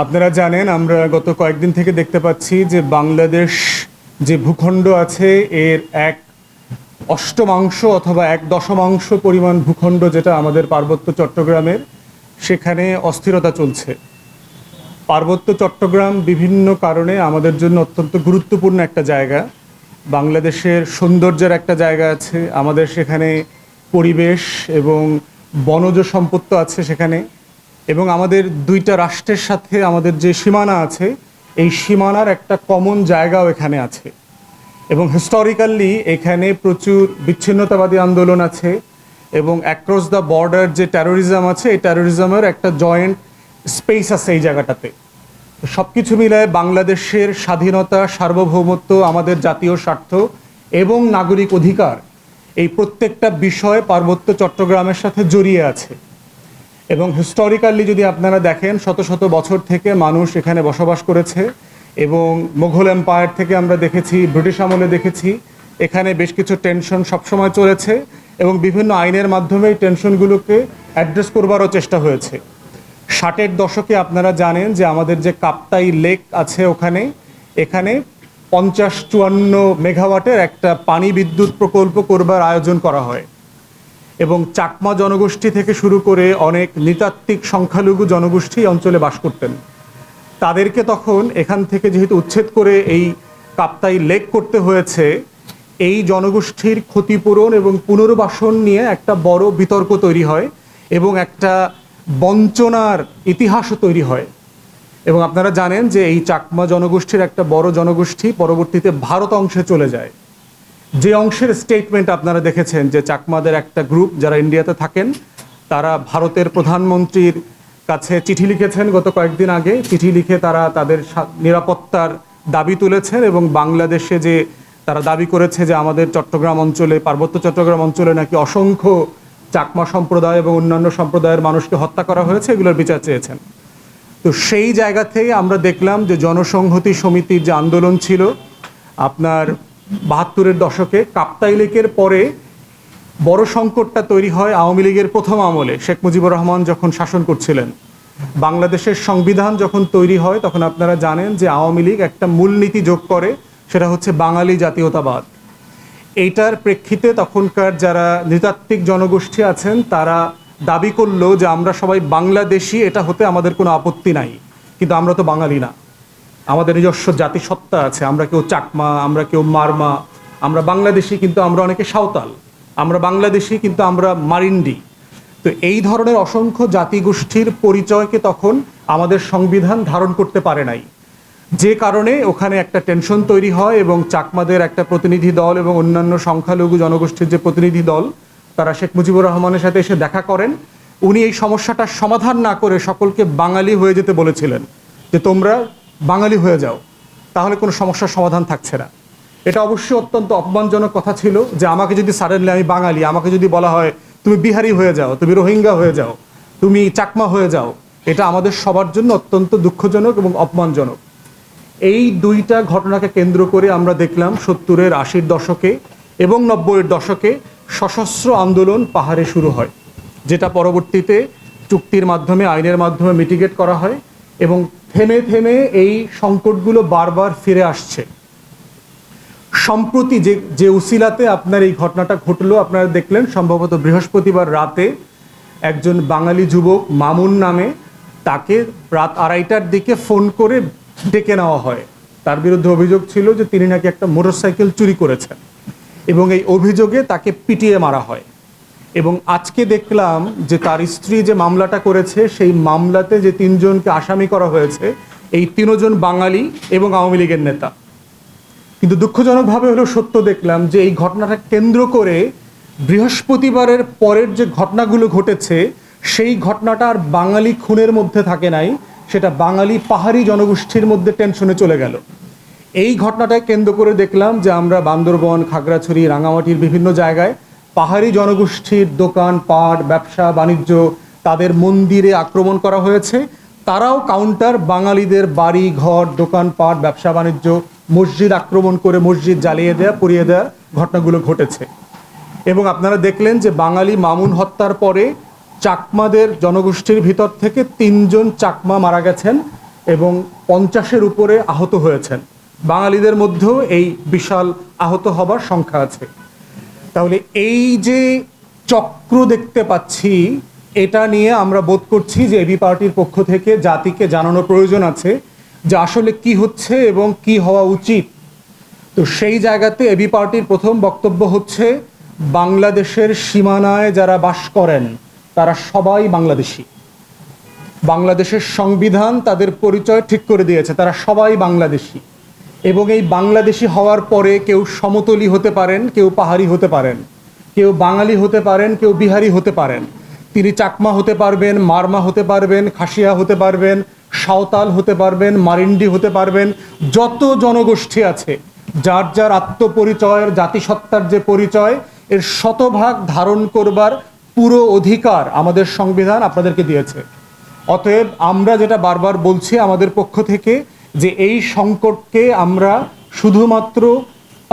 আপনারা জানেন আমরা গত কয়েকদিন থেকে দেখতে পাচ্ছি যে বাংলাদেশ যে ভূখণ্ড আছে এর এক অষ্টমাংশ অথবা এক দশমাংশ পরিমাণ ভূখণ্ড যেটা আমাদের পার্বত্য চট্টগ্রামের, সেখানে অস্থিরতা চলছে। পার্বত্য চট্টগ্রাম বিভিন্ন কারণে আমাদের জন্য অত্যন্ত গুরুত্বপূর্ণ একটা জায়গা। বাংলাদেশের সৌন্দর্যের একটা জায়গা আছে, আমাদের সেখানে পরিবেশ এবং বনজ সম্পদ আছে সেখানে, এবং আমাদের দুইটা রাষ্ট্রের সাথে আমাদের যে সীমানা আছে এই সীমানার একটা কমন জায়গাও এখানে আছে। এবং হিস্টোরিক্যালি এখানে প্রচুর বিচ্ছিন্নতাবাদী আন্দোলন আছে এবং অ্যাক্রস দ্য বর্ডার যে টেরোরিজম আছে এই টেরোরিজমের একটা জয়েন্ট স্পেস আছে এই জায়গাটাতে। সব কিছু মিলায় বাংলাদেশের স্বাধীনতা, সার্বভৌমত্ব, আমাদের জাতীয় স্বার্থ এবং নাগরিক অধিকার, এই প্রত্যেকটা বিষয় পার্বত্য চট্টগ্রামের সাথে জড়িয়ে আছে। এবং হিস্টোরিক্যালি যদি আপনারা দেখেন, শত শত বছর থেকে মানুষ এখানে বসবাস করেছে এবং মুঘল এম্পায়ার থেকে আমরা দেখেছি, ব্রিটিশ আমলে দেখেছি, এখানে বেশ কিছু টেনশন সবসময় চলেছে এবং বিভিন্ন আইনের মাধ্যমে এই টেনশনগুলোকে অ্যাড্রেস করবারও চেষ্টা হয়েছে। 60-এর দশকে আপনারা জানেন যে আমাদের যে কাপ্তাই লেক আছে এখানে 50-54 মেগাওয়াটের একটা পানি বিদ্যুৎ প্রকল্প করবার আয়োজন করা হয় এবং চাকমা জনগোষ্ঠী থেকে শুরু করে অনেক নৃতাত্ত্বিক সংখ্যালঘু জনগোষ্ঠী অঞ্চলে বাস করতেন। তাদেরকে তখন এখান থেকে যেহেতু উচ্ছেদ করে এই কাপ্তাই লেক করতে হয়েছে, এই জনগোষ্ঠীর ক্ষতিপূরণ এবং পুনর্বাসন নিয়ে একটা বড় বিতর্ক তৈরি হয় এবং একটা বঞ্চনার ইতিহাসও তৈরি হয়। এবং আপনারা জানেন যে এই চাকমা জনগোষ্ঠীর একটা বড় জনগোষ্ঠী পরবর্তীতে ভারত অংশে চলে যায়। যে অংশের স্টেটমেন্ট আপনারা দেখেছেন যে চাকমাদের একটা গ্রুপ যারা ইন্ডিয়াতে থাকেন, তারা ভারতের প্রধানমন্ত্রীর কাছে চিঠি লিখেছেন গত কয়েকদিন আগে। চিঠি লিখে তারা তাদের নিরাপত্তার দাবি তুলেছেন এবং বাংলাদেশে যে তারা দাবি করেছে যে আমাদের চট্টগ্রাম অঞ্চলে, পার্বত্য চট্টগ্রাম অঞ্চলে নাকি অসংখ্য চাকমা সম্প্রদায় এবং অন্যান্য সম্প্রদায়ের মানুষকে হত্যা করা হয়েছে, এগুলোর বিচার চেয়েছেন। তো সেই জায়গা থেকে আমরা দেখলাম যে জনসংহতি সমিতির যে আন্দোলন ছিল আপনার 72-এর দশকে, কাপ্তাই লেকের পরে বড় সংকটটা তৈরি হয় আওয়ামী লীগের প্রথম আমলে, শেখ মুজিবুর রহমান যখন শাসন করছিলেন। বাংলাদেশের সংবিধান যখন তৈরি হয় তখন আপনারা জানেন যে আওয়ামী লীগ একটা মূলনীতি যোগ করে, সেটা হচ্ছে বাঙালি জাতীয়তাবাদ। এইটার প্রেক্ষিতে তখনকার যারা নৃতাত্ত্বিক জনগোষ্ঠী আছেন তারা দাবি করলো যে আমরা সবাই বাংলাদেশি, এটা হতে আমাদের কোনো আপত্তি নাই, কিন্তু আমরা তো বাঙালি না, আমাদের নিজস্ব জাতিসত্তা আছে, আমরা কেউ চাকমা, আমরা কেউ মারমা, আমরা বাংলাদেশি কিন্তু আমরা অনেকে সাঁওতাল, আমরা বাংলাদেশি কিন্তু আমরা মারিন্ডি। তো এই ধরনের অসংখ্য জাতিগোষ্ঠীর পরিচয়কে তখন আমাদের সংবিধান ধারণ করতে পারে নাই, যে কারণে ওখানে একটা টেনশন তৈরি হয় এবং চাকমাদের একটা প্রতিনিধি দল এবং অন্যান্য সংখ্যালঘু জনগোষ্ঠীর যে প্রতিনিধি দল তারা শেখ মুজিবুর রহমানের সাথে এসে দেখা করেন। উনি এই সমস্যাটার সমাধান না করে সকলকে বাঙালি হয়ে যেতে বলেছিলেন, যে তোমরা বাঙালি হয়ে যাও, তাহলে কোনো সমস্যার সমাধান থাকছে না। এটা অবশ্যই অত্যন্ত অপমানজনক কথা ছিল যে আমাকে যদি সাডেনলি, আমি বাঙালি, আমাকে যদি বলা হয় তুমি বিহারি হয়ে যাও, তুমি রোহিঙ্গা হয়ে যাও, তুমি চাকমা হয়ে যাও, এটা আমাদের সবার জন্য অত্যন্ত দুঃখজনক এবং অপমানজনক। এই দুইটা ঘটনাকে কেন্দ্র করে আমরা দেখলাম 70-এর 80-র দশকে এবং 90-এর দশকে সশস্ত্র আন্দোলন পাহাড়ে শুরু হয়, যেটা পরবর্তীতে চুক্তির মাধ্যমে, আইনের মাধ্যমে মিটিগেট করা হয় এবং থেমে থেমে এই সংকটগুলো বারবার ফিরে আসছে। সম্প্রতি যে উসিলাতে আপনার এই ঘটনাটা ঘটলো, আপনারা দেখলেন সম্ভবত বৃহস্পতিবার রাতে একজন বাঙালি যুবক মামুন নামে, তাকে রাত 2:30টার দিকে ফোন করে ডেকে নেওয়া হয়। তার বিরুদ্ধে অভিযোগ ছিল যে তিনি নাকি একটা মোটরসাইকেল চুরি করেছেন এবং এই অভিযোগে তাকে পিটিয়ে মারা হয়। এবং আজকে দেখলাম যে তার স্ত্রী যে মামলাটা করেছে সেই মামলাতে যে 3 জনকে আসামি করা হয়েছে, এই 3 জন বাঙালি এবং আওয়ামী লীগের নেতা। কিন্তু দুঃখজনকভাবে হলো সত্য দেখলাম যে এই ঘটনাটা কেন্দ্র করে বৃহস্পতিবারের পরের যে ঘটনাগুলো ঘটেছে সেই ঘটনাটা আর বাঙালি খুনের মধ্যে থাকে নাই, সেটা বাঙালি পাহাড়ি জনগোষ্ঠীর মধ্যে টেনশনে চলে গেল। এই ঘটনাটাকে কেন্দ্র করে দেখলাম যে আমরা বান্দরবন, খাগড়াছড়ি, রাঙামাটির বিভিন্ন জায়গায় পাহাড়ি জনগোষ্ঠীর দোকান পাট, ব্যবসা বাণিজ্য, তাদের মন্দিরে আক্রমণ করা হয়েছে। তারাও কাউন্টার বাঙালিদের বাড়ি ঘর, দোকানপাট, ব্যবসা বাণিজ্য, মসজিদ আক্রমণ করে মসজিদ জ্বালিয়ে দেয়া, পুড়িয়ে দেওয়ার ঘটনাগুলো ঘটেছে। এবং আপনারা দেখলেন যে বাঙালি মামুন হত্যার পরে চাকমাদের জনগোষ্ঠীর ভিতর থেকে 3 জন চাকমা মারা গেছেন এবং 50-এর উপরে আহত হয়েছেন। বাঙালিদের মধ্যেও এই বিশাল আহত হবার সংখ্যা আছে। তাহলে এই যে চক্র দেখতে পাচ্ছি, এটা নিয়ে আমরা বোধ করছি যে এবি পার্টির পক্ষ থেকে জাতিকে জানানো প্রয়োজন আছে যে আসলে কি হচ্ছে এবং কি হওয়া উচিত। তো সেই জায়গাতে এবি পার্টির প্রথম বক্তব্য হচ্ছে, বাংলাদেশের সীমানায় যারা বাস করেন তারা সবাই বাংলাদেশি। বাংলাদেশের সংবিধান তাদের পরিচয় ঠিক করে দিয়েছে, তারা সবাই বাংলাদেশি। এবং এই বাংলাদেশি হওয়ার পরে কেউ সমতলি হতে পারেন, কেউ পাহাড়ি হতে পারেন, কেউ বাঙালি হতে পারেন, কেউ বিহারি হতে পারেন, তিনি চাকমা হতে পারবেন, মারমা হতে পারবেন, খাসিয়া হতে পারবেন, সাঁওতাল হতে পারবেন, মারিন্ডি হতে পারবেন। যত জনগোষ্ঠী আছে, যার যার আত্মপরিচয়ের, জাতিসত্তার যে পরিচয়, এর শতভাগ ধারণ করবার পুরো অধিকার আমাদের সংবিধান আপনাদেরকে দিয়েছে। অতএব আমরা যেটা বারবার বলছি আমাদের পক্ষ থেকে, যে এই সংকটকে আমরা শুধুমাত্র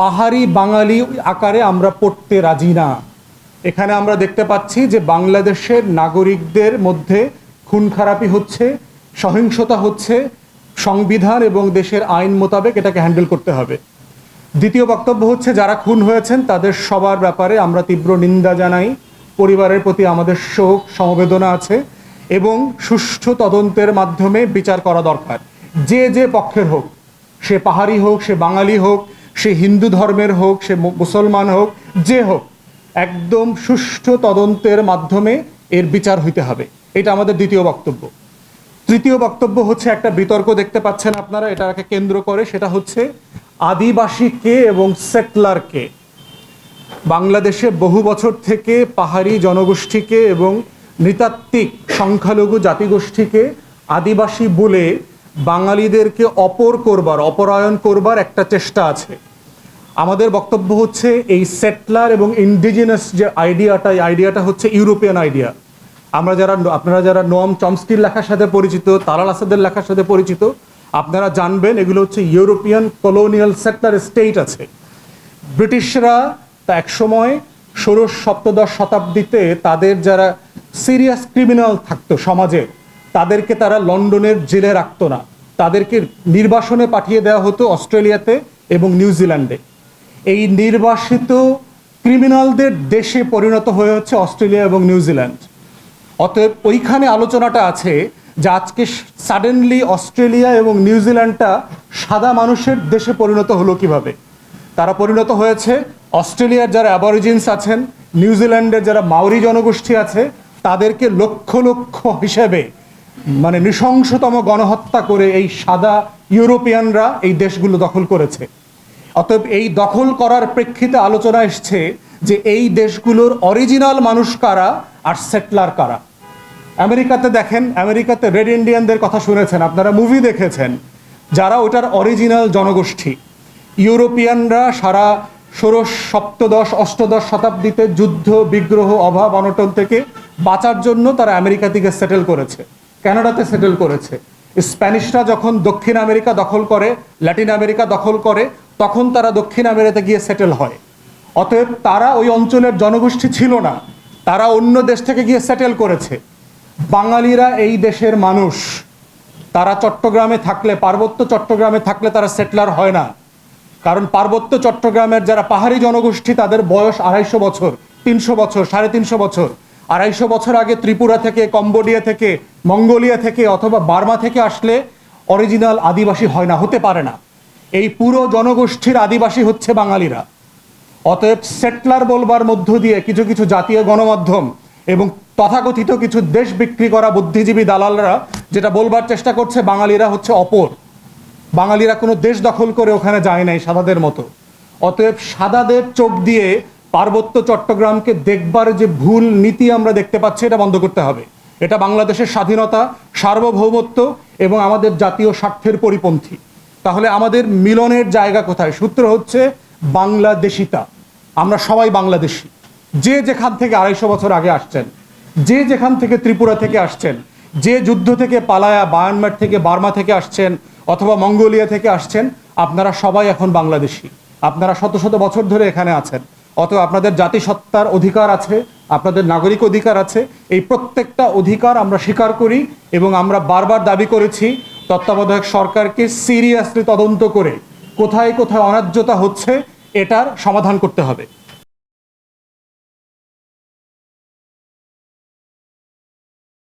পাহাড়ি বাঙালি আকারে আমরা পড়তে রাজি না। এখানে আমরা দেখতে পাচ্ছি যে বাংলাদেশের নাগরিকদের মধ্যে খুন খারাপি হচ্ছে, সহিংসতা হচ্ছে, সংবিধান এবং দেশের আইন মোতাবেক এটাকে হ্যান্ডেল করতে হবে। দ্বিতীয় বক্তব্য হচ্ছে, যারা খুন হয়েছেন তাদের সবার ব্যাপারে আমরা তীব্র নিন্দা জানাই, পরিবারের প্রতি আমাদের শোক সমবেদনা আছে এবং সুষ্ঠু তদন্তের মাধ্যমে বিচার করা দরকার। যে যে পক্ষের হোক, সে পাহাড়ি হোক, সে বাঙালি হোক, সে হিন্দু ধর্মের হোক, সে মুসলমান হোক, যে হোক, একদম সুষ্ঠু তদন্তের মাধ্যমে এর বিচার হইতে হবে। এটা আমাদের দ্বিতীয় বক্তব্য। তৃতীয় বক্তব্য হচ্ছে, একটা বিতর্ক দেখতে পাচ্ছেন আপনারা, এটাকে কেন্দ্র করে, সেটা হচ্ছে আদিবাসী কে এবং সেটলার কে। বাংলাদেশে বহু বছর থেকে পাহাড়ি জনগোষ্ঠীকে এবং নৃতাত্ত্বিক সংখ্যালঘু জাতিগোষ্ঠীকে আদিবাসী বলে বাঙালিদেরকে অপরায়ণ করবার একটা চেষ্টা আছে। আমাদের বক্তব্য হচ্ছে, এই সেটলার এবং ইন্ডিজিনাস যে আইডিয়াটা হচ্ছে ইউরোপিয়ান আইডিয়া। আপনারা যারা নোয়াম চমস্কির লেখার সাথে পরিচিত, তালাল আসাদের লেখার সাথে পরিচিত, আপনারা জানবেন এগুলো হচ্ছে ইউরোপিয়ান কলোনিয়াল সেটলার স্টেট আছে। ব্রিটিশরা তা একসময় ষোড়শ সপ্তদশ শতাব্দীতে তাদের যারা সিরিয়াস ক্রিমিনাল থাকতো সমাজে, তাদেরকে তারা লন্ডনের জেলে রাখতো না, তাদেরকে নির্বাসনে পাঠিয়ে দেওয়া হতো অস্ট্রেলিয়াতে এবং নিউজিল্যান্ডে। এই নির্বাসিত ক্রিমিনালদের দেশে পরিণত হয়ে হচ্ছে অস্ট্রেলিয়া এবং নিউজিল্যান্ড। অতএব ওইখানে আলোচনাটা আছে যে আজকে সাডেনলি অস্ট্রেলিয়া এবং নিউজিল্যান্ডটা সাদা মানুষের দেশে পরিণত হলো কিভাবে। তারা পরিণত হয়েছে, অস্ট্রেলিয়ার যারা অ্যাবরিজিনস আছেন, নিউজিল্যান্ডের যারা মাওরি জনগোষ্ঠী আছে, তাদেরকে লক্ষ লক্ষ হিসেবে মানে নৃশংসতম গণহত্যা করে এই সাদা ইউরোপিয়ানরা এই দেশগুলো দখল করেছে। অতএব এই দখল করার প্রেক্ষিতে আলোচনা এসছে যে এই দেশগুলোর অরিজিনাল মানুষ কারা আর সেটলার কারা। আমেরিকাতে দেখেন, আমেরিকাতে রেড ইন্ডিয়ানদের কথা শুনেছেন আপনারা, মুভি দেখেছেন, যারা ওটার অরিজিনাল জনগোষ্ঠী। ইউরোপিয়ানরা সারা ষোড়শ সপ্তদশ অষ্টদশ শতাব্দীতে যুদ্ধ বিগ্রহ অভাব অনটন থেকে বাঁচার জন্য তারা আমেরিকা থেকে সেটেল করেছে, কানাডাতে সেটেল করেছে। স্প্যানিশরা যখন দক্ষিণ আমেরিকা দখল করে, ল্যাটিন আমেরিকা দখল করে, তখন তারা দক্ষিণ আমেরিকাতে গিয়ে সেটেল হয়। অতএব তারা ওই অঞ্চলের জনগোষ্ঠী ছিল না, তারা অন্য দেশ থেকে গিয়ে সেটেল করেছে। বাঙালিরা এই দেশের মানুষ, তারা চট্টগ্রামে থাকলে, পার্বত্য চট্টগ্রামে থাকলে তারা সেটলার হয় না। কারণ পার্বত্য চট্টগ্রামের যারা পাহাড়ি জনগোষ্ঠী, তাদের বয়স 250 বছর, 300 বছর, 350 বছর। 250 বছর আগে ত্রিপুরা থেকে, কম্বোডিয়া থেকে, মঙ্গোলিয়া থেকে অথবা বার্মা থেকে আসলে অরিজিনাল আদিবাসী হয় না, হতে পারে না। এই পুরো জনগোষ্ঠীর আদিবাসী হচ্ছে বাঙালিরা। অতএব সেটলার বলবার মধ্য দিয়ে কিছু কিছু জাতীয় গণমাধ্যম এবং তথাকথিত কিছু দেশ বিক্রি করা বুদ্ধিজীবী দালালরা যেটা বলবার চেষ্টা করছে, বাঙালিরা হচ্ছে অপর, বাঙালিরা কোনো দেশ দখল করে ওখানে যায় নাই সাদাদের মতো। অতএব সাদাদের চোখ দিয়ে পার্বত্য চট্টগ্রামকে দেখবার যে ভুল নীতি আমরা দেখতে পাচ্ছি, এটা বন্ধ করতে হবে। এটা বাংলাদেশের স্বাধীনতা, সার্বভৌমত্ব এবং আমাদের জাতীয় স্বার্থের পরিপন্থী। তাহলে আমাদের মিলনের জায়গা কোথায়? সূত্র হচ্ছে বাংলাদেশিতা। আমরা সবাই বাংলাদেশি। যে যেখান থেকে 250 বছর আগে আসছেন, যে যেখান থেকে ত্রিপুরা থেকে আসছেন, যে যুদ্ধ থেকে পালায়া বায়ানমার থেকে, বার্মা থেকে আসছেন অথবা মঙ্গোলিয়া থেকে আসছেন, আপনারা সবাই এখন বাংলাদেশি। আপনারা শত শত বছর ধরে এখানে আছেন। অতএব আপনাদের জাতিসত্তার অধিকার আছে, আপনাদের নাগরিক অধিকার আছে। এই প্রত্যেকটা অধিকার আমরা স্বীকার করি এবং আমরা বারবার দাবি করেছি তত্ত্বাবধায়ক সরকারকে সিরিয়াসলি তদন্ত করে কোথায় কোথায় অন্যায্যতা হচ্ছে এটার সমাধান করতে হবে।